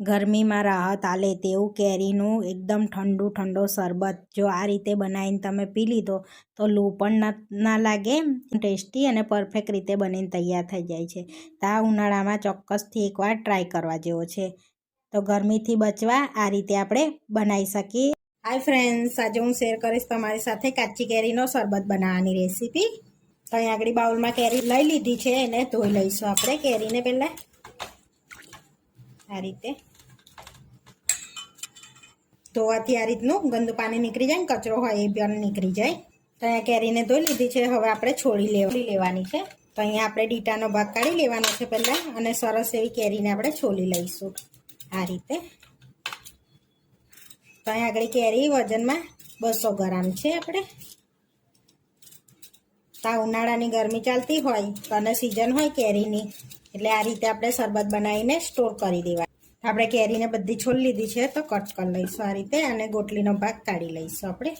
ગરમીમાં રાહત આલે તેવું કેરીનું એકદમ ઠંડુ ઠંડો શરબત જો આ રીતે બનાવીને તમે પી લીધો તો લૂ પણ ના લાગે, ટેસ્ટી અને પરફેક્ટ રીતે બનીને તૈયાર થઈ જાય છે. તો આ ઉનાળામાં ચોક્કસથી એકવાર ટ્રાય કરવા જેવો છે. તો ગરમીથી બચવા આ રીતે આપણે બનાવી શકીએ. હાય ફ્રેન્ડ્સ, આજે હું શેર કરીશ તમારી સાથે કાચી કેરીનો શરબત બનાવવાની રેસીપી. તો અહીં આગળ બાઉલમાં કેરી લઈ લીધી છે, એને ધોઈ લઈશું આપણે કેરીને પહેલાં આ રીતે. ધોવાથી આ રીતનું ગંદુ પાણી નીકળી જાય ને કચરો હોય એ પણ નીકળી જાય. તો અહીંયા કેરીને ધોઈ લીધી છે, હવે આપણે છોડી લેવાની છે. તો અહીંયા આપણે ડીટાનો ભાગ કાઢી લેવાનો છે પહેલાં, અને સરસ એવી કેરીને આપણે છોલી લઈશું આ રીતે. તો અહીંયા આગળ કેરી વજનમાં 200 ગ્રામ છે. આપણે આ ઉનાળાની ગરમી ચાલતી હોય અને સિઝન હોય કેરીની, એટલે આ રીતે આપણે શરબત બનાવીને સ્ટોર કરી દેવા. આપણે કેરીને બધી છોલી લીધી છે, તો કટ કરી લઈશું આ રીતે, અને ગોટલીનો ભાગ કાઢી લઈશું આપણે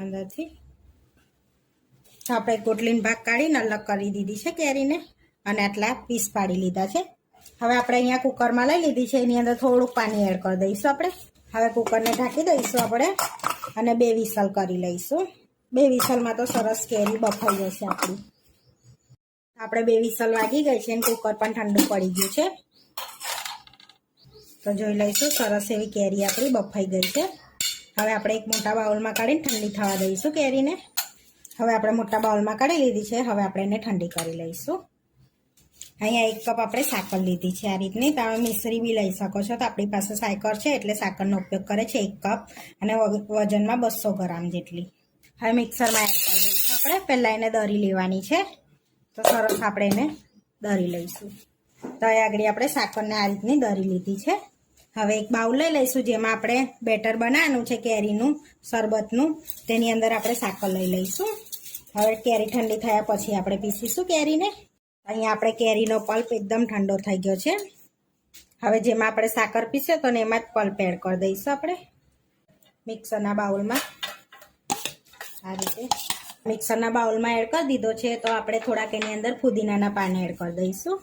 અંદરથી. તો આપણે ગોટલીનો ભાગ કાઢીને અલગ કરી દીધી છે કેરીને, અને આટલા પીસ પાડી લીધા છે. હવે આપણે અહીંયા કુકરમાં લઈ લીધી છે, એની અંદર થોડુંક પાણી એડ કરી દઈશું આપણે. હવે કુકરને ઢાંકી દઈશું આપણે, અને 2 વિસલ કરી લઈશું. 2 વિસલમાં તો સરસ કેરી બફાઈ જશે આપણી. આપણે 2 વિસલ વાગી ગઈ છે, અને કુકર પણ ઠંડુ પડી ગયું છે. તો જોઈ લઈશું, સરસ એવી કેરી આપણી બફાઈ ગઈ છે. હવે આપણે એક મોટા બાઉલમાં કાઢીને ઠંડી થવા દઈશું કેરીને. હવે આપણે મોટા બાઉલમાં કાઢી લીધી છે, હવે આપણે એને ઠંડી કરી લઈશું. અહીંયા 1 કપ આપણે સાકર લીધી છે આ રીતની. તમે મિશ્રી બી લઈ શકો છો. તો આપણી પાસે સાકર છે એટલે સાકરનો ઉપયોગ કરે છે 1 કપ, અને વજનમાં 200 ગ્રામ જેટલી. હવે મિક્સરમાં એડ કરી દઈશું આપણે. પહેલાં એને દરી લેવાની છે, તો સરસ આપણે એને દરી લઈશું. તો આગળ આપણે સાકરને આ રીતની દરી લીધી છે. હવે એક બાઉલ લઈ લઈશું, જેમાં આપણે બેટર બનાવવાનું છે કેરીનું શરબતનું. તેની અંદર આપણે સાકર લઈ લઈશું. હવે કેરી ઠંડી થયા પછી આપણે પીસીશું કેરીને. અહીંયા આપણે કેરીનો પલ્પ એકદમ ઠંડો થઈ ગયો છે. હવે જેમાં આપણે સાકર પીસે તો એમાં જ પલ્પ એડ કરી દઈશું આપણે મિક્સરના બાઉલમાં આ રીતે. મિક્સરના બાઉલમાં એડ કરી દીધો છે, તો આપણે થોડાક એની અંદર ફુદીનાના પાન એડ કરી દઈશું.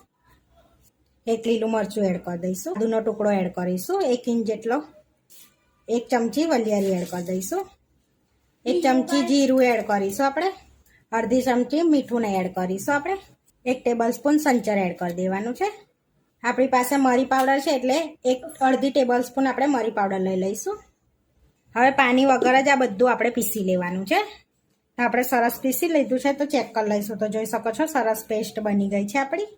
1 લીલું મરચું એડ કરી દઈશું. આદુનો ટુકડો એડ કરીશું 1 ઇંચ જેટલો. 1 ચમચી વલિયારી એડ કરી દઈશું. 1 ચમચી જીરું એડ કરીશું આપણે. અડધી ચમચી મીઠું એડ કરીશું આપણે. 1 ટેબલ સ્પૂન સંચર એડ કરી દેવાનું છે. આપણી પાસે મરી પાવડર છે, એટલે અડધી ટેબલ સ્પૂન આપણે મરી પાવડર લઈ લઈશું. હવે પાણી વગર જ આ બધું આપણે પીસી લેવાનું છે. આપણે સરસ પીસી લીધું છે, તો ચેક કરી લઈશું. તો જોઈ શકો છો સરસ પેસ્ટ બની ગઈ છે આપણી.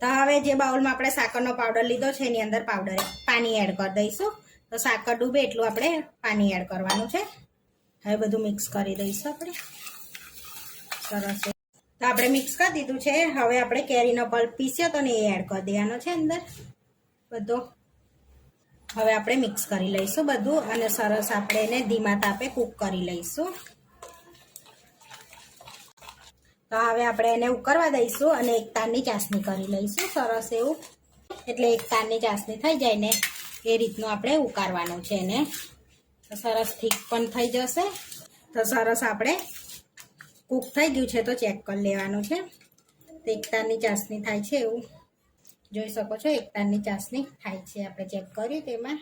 તો હવે જે બાઉલમાં આપણે સાકરનો પાવડર લીધો છે, એની અંદર પાણી એડ કરી દઈશું. તો સાકર ડૂબે એટલું આપણે પાણી એડ કરવાનું છે. હવે બધું મિક્સ કરી દઈશું આપણે સરસ. તો આપણે મિક્સ કરી દીધું છે. હવે આપણે કેરીનો પલ્પ પીસ્યો તો ને એ એડ કરી દેવાનો છે અંદર બધો. હવે આપણે મિક્સ કરી લઈશું બધું, અને સરસ આપણે એને ધીમા તાપે કૂક કરી લઈશું. તો હવે આપણે એને ઉકળવા દઈશું, અને 1 તારની ચાસણી કરી લઈશું સરસ એવું. એટલે 1 તારની ચાસણી થઈ જાય ને એ રીતનું આપણે ઉકાળવાનું છે એને. તો સરસ થીક પણ થઈ જશે. તો સરસ આપણે કૂક થઈ ગયું છે, તો ચેક કરી લેવાનું છે. તો 1 તારની ચાસણી થાય છે એવું જોઈ શકો છો. 1 તારની ચાસણી થાય છે, આપણે ચેક કર્યું. તેમાં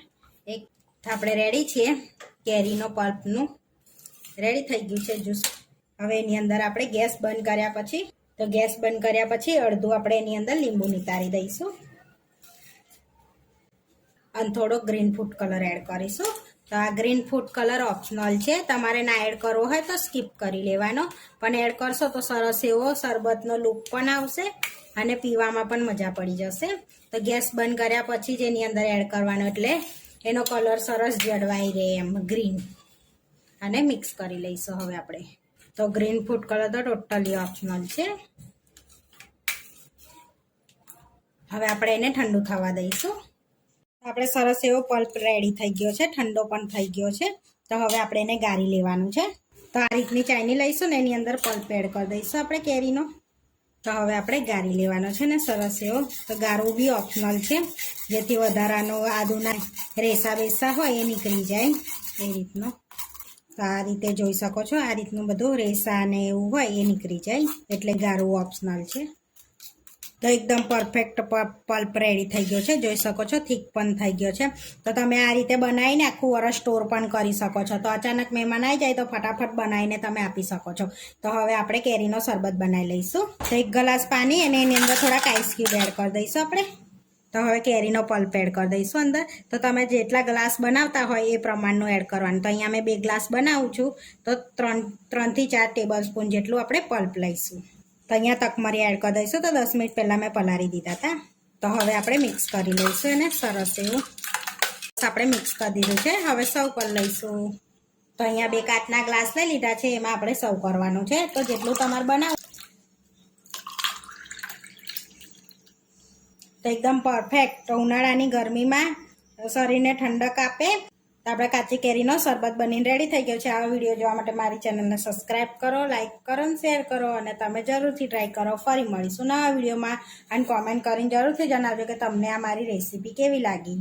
આપણે રેડી છીએ. કેરીનો પલ્પનું રેડી થઈ ગયું છે જ્યુસ. હવે એની અંદર આપણે ગેસ બંધ કર્યા પછી અડધું આપણે એની અંદર લીંબુ નિતારી દઈશું, અને થોડો ગ્રીન ફૂડ કલર એડ કરીશું. તો આ ગ્રીન ફૂડ કલર ઓપ્શનલ છે, તમારે ના એડ કરવો હોય તો સ્કીપ કરી લેવાનો, પણ એડ કરશો તો સરસ એવો શરબતનો લુક પણ આવશે, અને પીવામાં પણ મજા પડી જશે. તો ગેસ બંધ કર્યા પછી જ એની અંદર એડ કરવાનો, એટલે એનો કલર સરસ જળવાઈ રહે એમ ગ્રીન. અને મિક્સ કરી લઈશું હવે આપણે. તો ગ્રીન ફૂડ કલર તો ટોટલી ઓપ્શનલ છે. હવે આપણે એને ઠંડુ થવા દઈશું. આપણે સરસ એવો પલ્પ રેડી થઈ ગયો છે, ઠંડો પણ થઈ ગયો છે. તો હવે આપણે એને ગાળી લેવાનું છે. તો આ રીતની ચાયની લઈશું ને એની અંદર પલ્પ એડ કરી દઈશું આપણે કેરીનો. તો હવે આપણે ગાળી લેવાનો છે ને સરસ એવો. તો ગાળવું બી ઓપ્શનલ છે, જેથી વધારાનો આદુના રેસા બેસા હોય એ નીકળી જાય એ રીતનો. તો આ રીતે જોઈ શકો છો, આ રીતનું બધું રેસા ને એવું હોય એ નીકળી જાય, એટલે ગાળવું ઓપ્શનલ છે. તો એકદમ પરફેક્ટ પલ્પ રેડી થઈ ગયો છે, જોઈ શકો છો થીક પણ થઈ ગયો છે. તો તમે આ રીતે બનાવીને આખું વરસ સ્ટોર પણ કરી શકો છો. તો અચાનક મહેમાન આવી જાય તો ફટાફટ બનાવીને તમે આપી શકો છો. તો હવે આપણે કેરીનો શરબત બનાવી લઈશું. તો 1 ગ્લાસ પાણી અને એની અંદર થોડાક આઈસ ક્યુબ એડ કરી દઈશું આપણે. તો હવે કેરીનો પલ્પ એડ કરી દઈશું અંદર. તો તમે જેટલા ગ્લાસ બનાવતા હોય એ પ્રમાણનું એડ કરવાનું. તો અહીંયા મેં 2 ગ્લાસ બનાવું છું, તો 3 થી 4 ટેબલ સ્પૂન જેટલું આપણે પલ્પ લઈશું. તો અહીંયા તકમરી એડ કરી દઈશું. તો 10 મિનિટ પહેલાં મેં પલાળી દીધા હતા. તો હવે આપણે મિક્સ કરી લઈશું એને સરસ એવું. આપણે મિક્સ કરી દીધું છે. હવે સર્વ કરી લઈશું. તો અહીંયા 2 કાચના ગ્લાસ લઈ લીધા છે, એમાં આપણે સર્વ કરવાનું છે. તો જેટલું તમારે બનાવો તો એકદમ પરફેક્ટ ઉનાળાની ગરમીમાં શરીરને ઠંડક આપે. તો આપણે કાચી કેરીનો શરબત બનીને રેડી થઈ ગયો છે. આ વિડીયો જોવા માટે મારી ચેનલને સબસ્ક્રાઈબ કરો, લાઈક કરો અને શેર કરો અને તમે જરૂરથી ટ્રાય કરો. ફરી મળીશું નવા વિડીયોમાં અને કોમેન્ટ કરીને જરૂરથી જણાવજો કે તમને આ મારી રેસીપી કેવી લાગી.